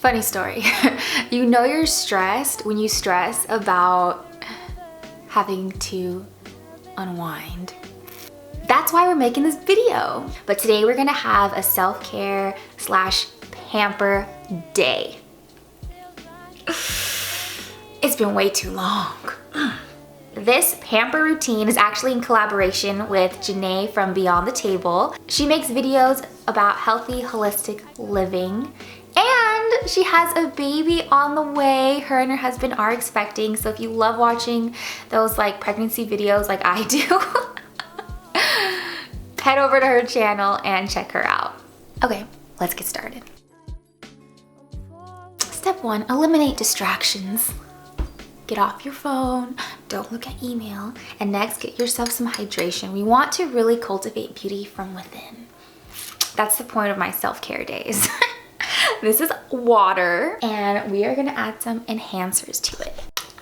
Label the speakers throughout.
Speaker 1: Funny story. You know you're stressed when you stress about having to unwind. That's why we're making this video. But today we're gonna have a self-care / pamper day. It's been way too long. This pamper routine is actually in collaboration with Janae from Beyond the Table. She makes videos about healthy, holistic living, and she has a baby on the way. Her and her husband are expecting, so if you love watching those like pregnancy videos like I do, head over to her channel and check her out. Okay, let's get started. Step 1, eliminate distractions. Get off your phone, don't look at email, and next get yourself some hydration. We want to really cultivate beauty from within. That's the point of my self-care days. This is water, and we are gonna add some enhancers to it.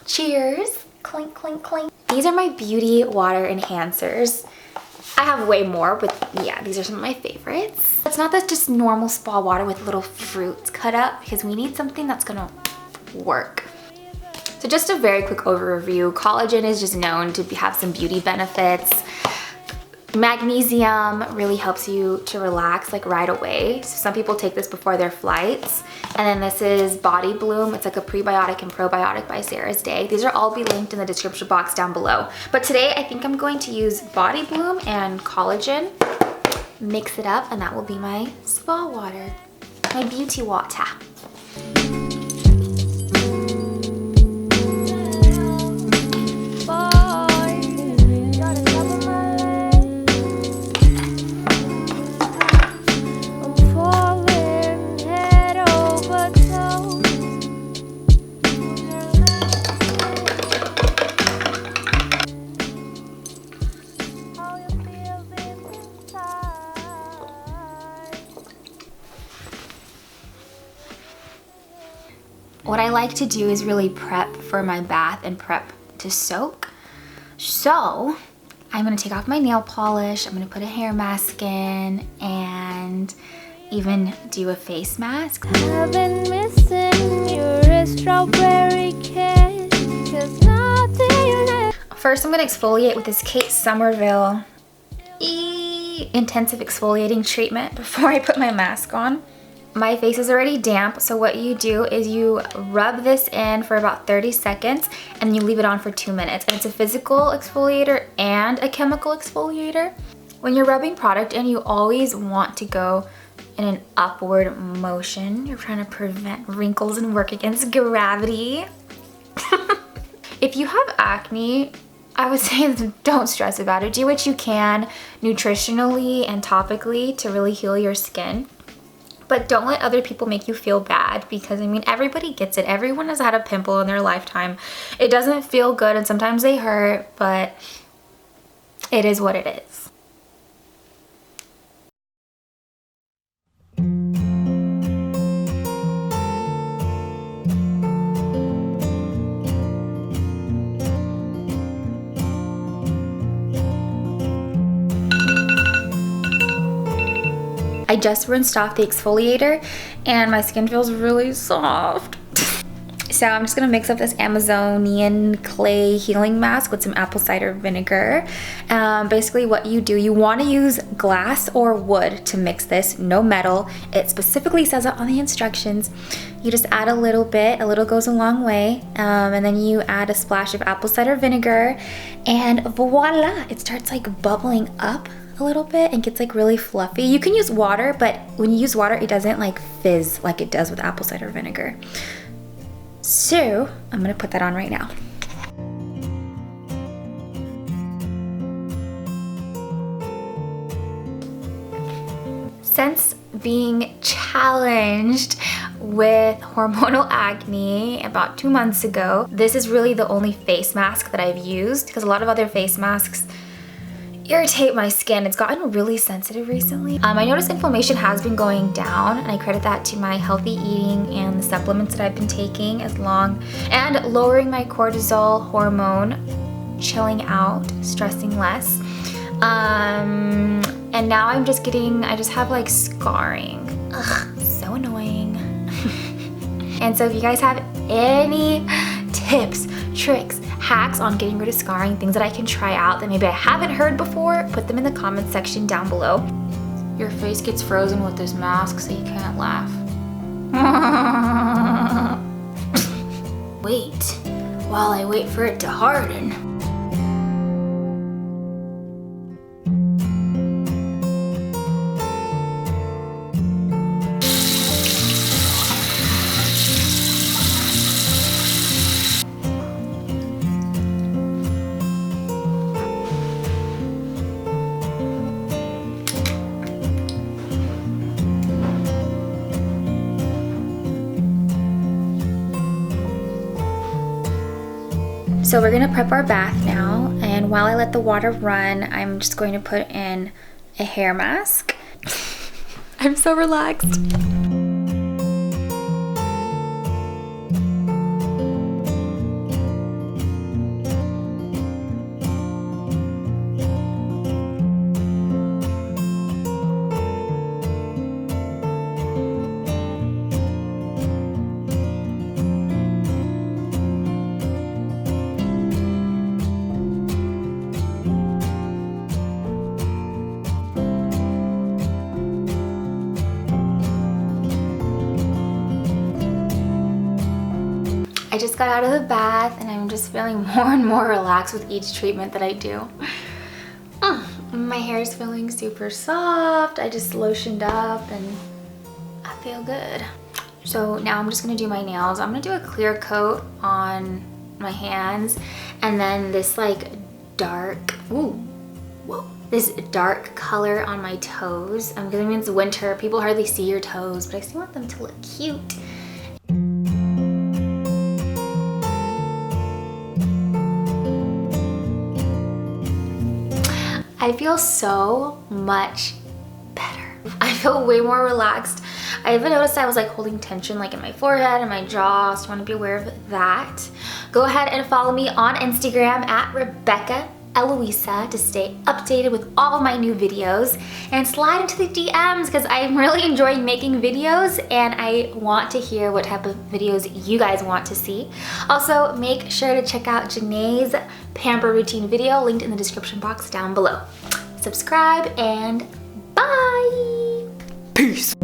Speaker 1: Cheers, clink, clink, clink. These are my beauty water enhancers. I have way more, but yeah, these are some of my favorites. It's not just normal spa water with little fruits cut up, because we need something that's gonna work. So just a very quick overview. Collagen is just known to have some beauty benefits. Magnesium really helps you to relax like right away. So some people take this before their flights. And then this is Body Bloom. It's like a prebiotic and probiotic by Sarah's Day. These are all be linked in the description box down below. But today I think I'm going to use Body Bloom and collagen, mix it up, and that will be my spa water, my beauty water. What I like to do is really prep for my bath and prep to soak. So I'm gonna take off my nail polish, I'm gonna put a hair mask in, and even do a face mask. I've been missing your strawberry kiss, 'cause nothing. First I'm gonna exfoliate with this Kate Somerville intensive exfoliating treatment before I put my mask on. My face is already damp, so what you do is you rub this in for about 30 seconds and you leave it on for 2 minutes. And it's a physical exfoliator and a chemical exfoliator. When you're rubbing product in, you always want to go in an upward motion. You're trying to prevent wrinkles and work against gravity. If you have acne, I would say don't stress about it. Do what you can nutritionally and topically to really heal your skin. But don't let other people make you feel bad, because I mean, everybody gets it. Everyone has had a pimple in their lifetime. It doesn't feel good and sometimes they hurt, but it is what it is. I just rinsed off the exfoliator and my skin feels really soft. So I'm just gonna mix up this Amazonian clay healing mask with some apple cider vinegar. Basically what you do, you wanna use glass or wood to mix this, no metal. It specifically says it on the instructions. You just add a little bit, a little goes a long way. And then you add a splash of apple cider vinegar and voila, it starts like bubbling up a little bit and gets like really fluffy. You can use water, but when you use water, it doesn't like fizz like it does with apple cider vinegar. So I'm gonna put that on right now. Since being challenged with hormonal acne about 2 months ago, this is really the only face mask that I've used, because a lot of other face masks irritate my skin. It's gotten really sensitive recently. I noticed inflammation has been going down, and I credit that to my healthy eating and the supplements that I've been taking, and lowering my cortisol hormone, chilling out, stressing less. And now I just have like scarring. Ugh, so annoying. And so if you guys have any tips, tricks, hacks on getting rid of scarring, things that I can try out that maybe I haven't heard before, put them in the comment section down below. Your face gets frozen with this mask, so you can't laugh. Wait, while I wait for it to harden. So we're gonna prep our bath now, and while I let the water run, I'm just going to put in a hair mask. I'm so relaxed. I just got out of the bath and I'm just feeling more and more relaxed with each treatment that I do. My hair is feeling super soft. I just lotioned up and I feel good. So now I'm just gonna do my nails. I'm gonna do a clear coat on my hands and then this like dark, this dark color on my toes. Because it means winter, people hardly see your toes, but I still want them to look cute. I feel so much better. I feel way more relaxed. I even noticed I was like holding tension like in my forehead and my jaw, so you want to be aware of that. Go ahead and follow me on Instagram at Eloisa to stay updated with all of my new videos, and slide into the DMs because I'm really enjoying making videos and I want to hear what type of videos you guys want to see. Also, make sure to check out Janae's Pamper routine video linked in the description box down below. Subscribe and bye! Peace!